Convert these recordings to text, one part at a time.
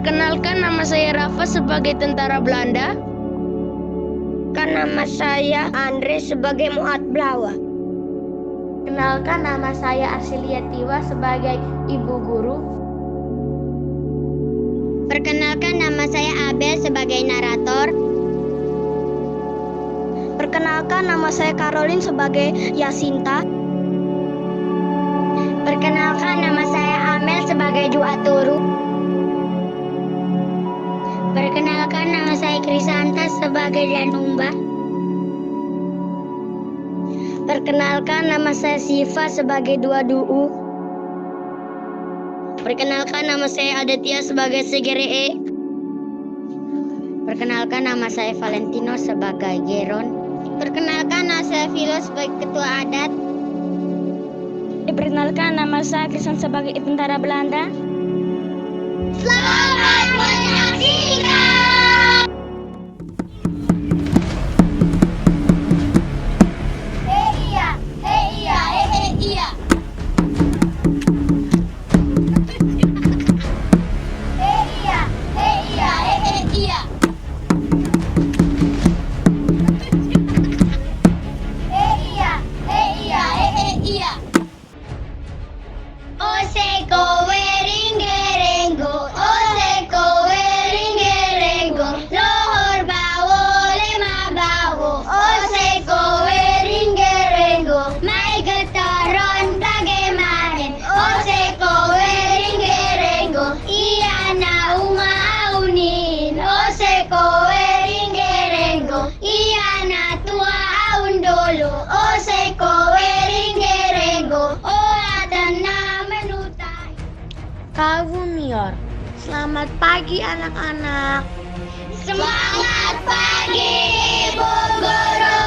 Perkenalkan, nama saya Rafa sebagai tentara Belanda. Kan nama saya Andre sebagai muat Blawa. Kenalkan, nama saya Arsilia Tiwa sebagai ibu guru. Perkenalkan, nama saya Abel sebagai narator. Perkenalkan, nama saya Caroline sebagai Yasinta. Perkenalkan, nama saya Amel sebagai Duatoru. Perkenalkan, nama saya Krisanta sebagai Danumba. Perkenalkan, nama saya Siva sebagai Duaduu. Perkenalkan, nama saya Aditya sebagai Segeree. Perkenalkan, nama saya Valentino sebagai Geron. Perkenalkan, nama saya Philo sebagai ketua adat. Perkenalkan, nama saya Krisan sebagai tentara Belanda. Selamat menyaksikan! Kawunior. Selamat pagi anak-anak. Semangat pagi, Ibu Guru.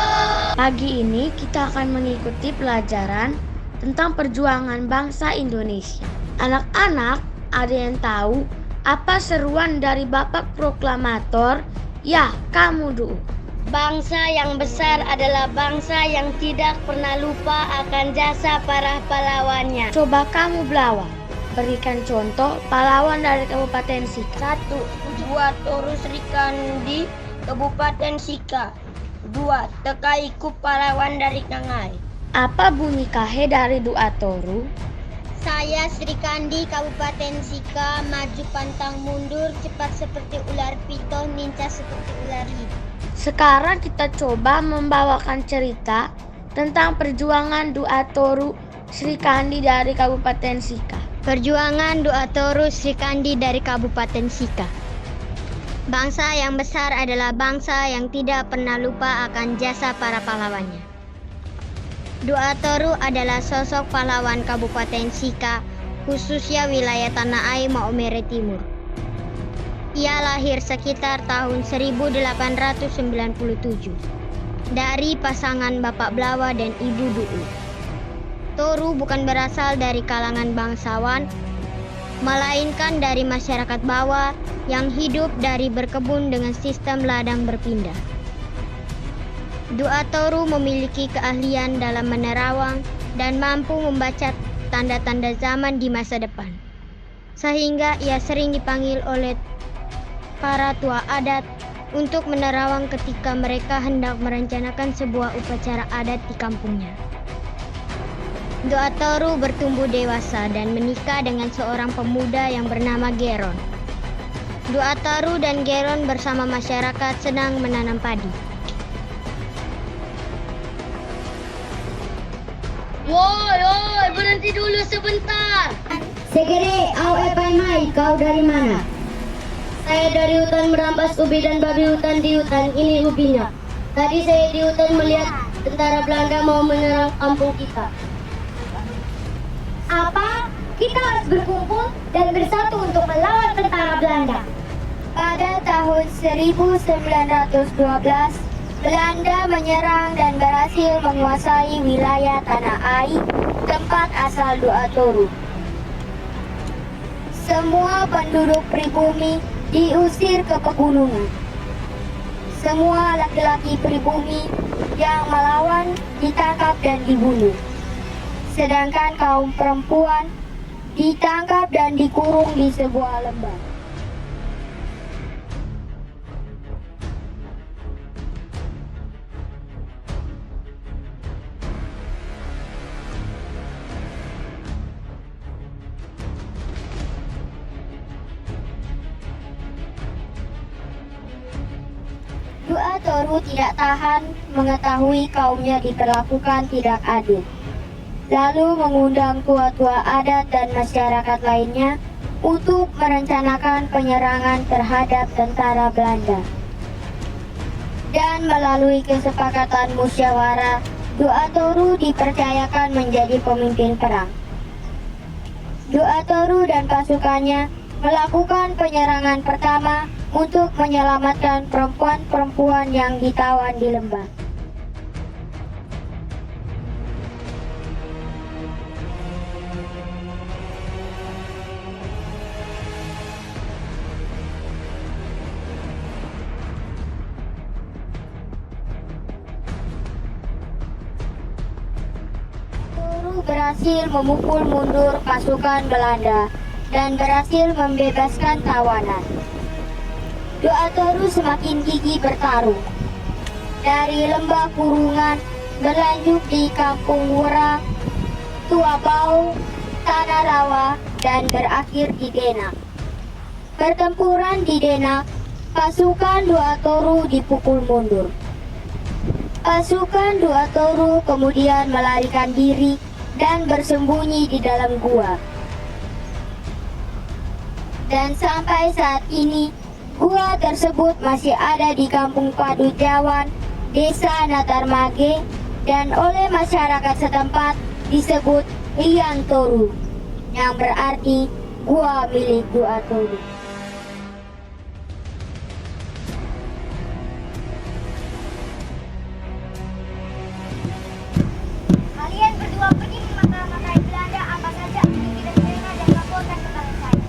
Pagi ini kita akan mengikuti pelajaran tentang perjuangan bangsa Indonesia. Anak-anak, ada yang tahu apa seruan dari Bapak Proklamator? Ya, kamu dulu. Bangsa yang besar adalah bangsa yang tidak pernah lupa akan jasa para pahlawannya. Coba kamu Blawa, berikan contoh pahlawan dari Kabupaten Sika. 1. Duatoru Sri Kandi, Kabupaten Sika. 2. Tekaiku, pahlawan dari Nangai. Apa bunyi kahe dari Duatoru? Saya Sri Kandi, Kabupaten Sika, maju pantang mundur, cepat seperti ular pito, lincah seperti ular hidup. Sekarang kita coba membawakan cerita tentang perjuangan Duatoru Sri Kandi dari Kabupaten Sika. Perjuangan Duatoru Sri Kandi dari Kabupaten Sika. Bangsa yang besar adalah bangsa yang tidak pernah lupa akan jasa para pahlawannya. Duatoru adalah sosok pahlawan Kabupaten Sika, khususnya wilayah Tanah Air Maumere Timur. Ia lahir sekitar tahun 1897 dari pasangan Bapak Blawa dan Ibu Duu. Toru bukan berasal dari kalangan bangsawan, melainkan dari masyarakat bawah yang hidup dari berkebun dengan sistem ladang berpindah. Duatoru memiliki keahlian dalam menerawang dan mampu membaca tanda-tanda zaman di masa depan, sehingga ia sering dipanggil oleh para tua adat untuk menerawang ketika mereka hendak merencanakan sebuah upacara adat di kampungnya. Duatoru bertumbuh dewasa dan menikah dengan seorang pemuda yang bernama Geron. Duatoru dan Geron bersama masyarakat sedang menanam padi. Woi, berhenti dulu sebentar. Segere, au epai, kau dari mana? Saya dari hutan merampas ubi dan babi hutan di hutan ini ubinya. Tadi saya di hutan melihat tentara Belanda mau menyerang kampung kita. Apa? Kita harus berkumpul dan bersatu untuk melawan tentara Belanda. Pada tahun 1912, Belanda menyerang dan berhasil menguasai wilayah Tanah Air, tempat asal Duatoru. Semua penduduk pribumi diusir ke pegunungan. Semua laki-laki pribumi yang melawan ditangkap dan dibunuh. Sedangkan kaum perempuan ditangkap dan dikurung di sebuah lembah. Dua Toru tidak tahan mengetahui kaumnya diperlakukan tidak adil. Lalu mengundang tua-tua adat dan masyarakat lainnya untuk merencanakan penyerangan terhadap tentara Belanda. Dan melalui kesepakatan musyawarah, Dua Toru dipercayakan menjadi pemimpin perang. Dua Toru dan pasukannya melakukan penyerangan pertama untuk menyelamatkan perempuan-perempuan yang ditawan di lembah. Toru berhasil memukul mundur pasukan Belanda dan berhasil membebaskan tawanan. Dua Toru semakin gigih bertarung. Dari lembah kurungan berlanjut di Kampung Wura, Tuabau, Tanah Rawa, dan berakhir di Denak. Pertempuran di Denak, pasukan Dua Toru dipukul mundur. Pasukan Dua Toru kemudian melarikan diri dan bersembunyi di dalam gua. Dan sampai saat ini, gua tersebut masih ada di Kampung Padujawan, Desa Natarmage, dan oleh masyarakat setempat disebut Liang Toru, yang berarti gua milik Dua Toru. Kalian berdua pergi memata-matai Belanda apa saja yang tidak terima dan laporkan kepada saya.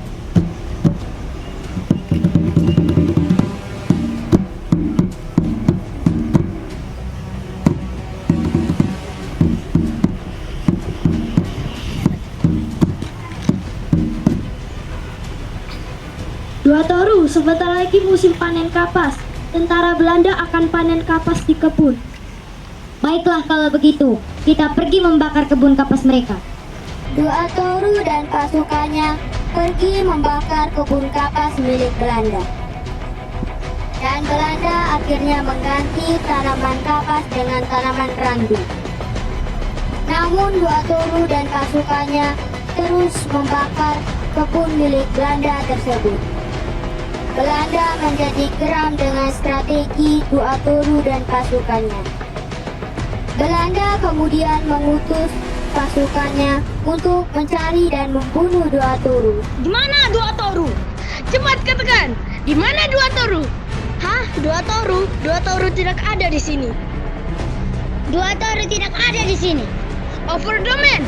Dua Toru, sebentar lagi musim panen kapas. Tentara Belanda akan panen kapas di kebun. Baiklah kalau begitu, kita pergi membakar kebun kapas mereka. Dua Toru dan pasukannya pergi membakar kebun kapas milik Belanda. Dan Belanda akhirnya mengganti tanaman kapas dengan tanaman randu. Namun Dua Toru dan pasukannya terus membakar kebun milik Belanda tersebut. Belanda menjadi geram dengan strategi Dua Toru dan pasukannya. Belanda kemudian mengutus pasukannya untuk mencari dan membunuh Dua Toru. Di mana Dua Toru? Cepat katakan, di mana Dua Toru? Hah? Dua Toru? Dua Toru tidak ada di sini. Dua Toru tidak ada di sini. Over the man.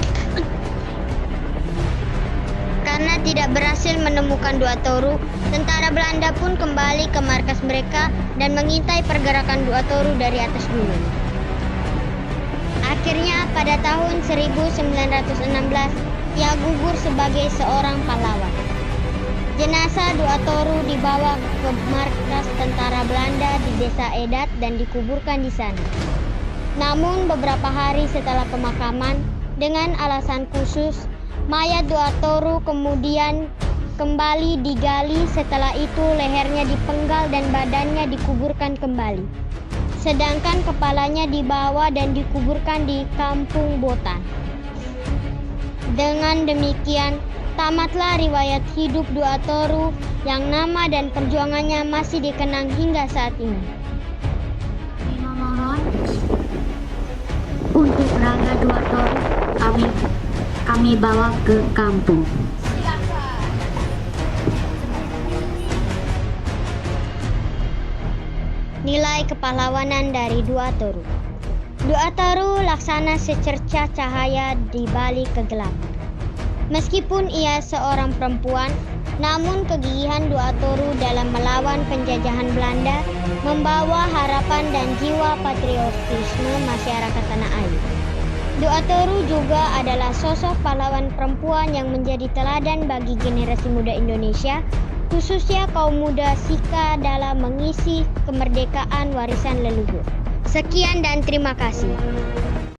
Karena tidak berhasil menemukan Dua Toru, tentara Belanda pun kembali ke markas mereka dan mengintai pergerakan Dua Toru dari atas gunung. Akhirnya pada tahun 1916, ia gugur sebagai seorang pahlawan. Jenazah Dua Toru dibawa ke markas tentara Belanda di Desa Edat dan dikuburkan di sana. Namun beberapa hari setelah pemakaman, dengan alasan khusus, mayat Dua Toru kemudian kembali digali. Setelah itu lehernya dipenggal dan badannya dikuburkan kembali. Sedangkan kepalanya dibawa dan dikuburkan di Kampung Botan. Dengan demikian, tamatlah riwayat hidup Dua Toru yang nama dan perjuangannya masih dikenang hingga saat ini. Mohon untuk Rangga Dua Toru kami bawa ke kampung. Nilai kepahlawanan dari Dua Toru. Dua Toru laksana secercah cahaya di balik kegelapan. Meskipun ia seorang perempuan, namun kegigihan Dua Toru dalam melawan penjajahan Belanda membawa harapan dan jiwa patriotisme masyarakat tanah air. Dua Toru juga adalah sosok pahlawan perempuan yang menjadi teladan bagi generasi muda Indonesia, khususnya kaum muda Sika dalam mengisi kemerdekaan warisan leluhur. Sekian dan terima kasih.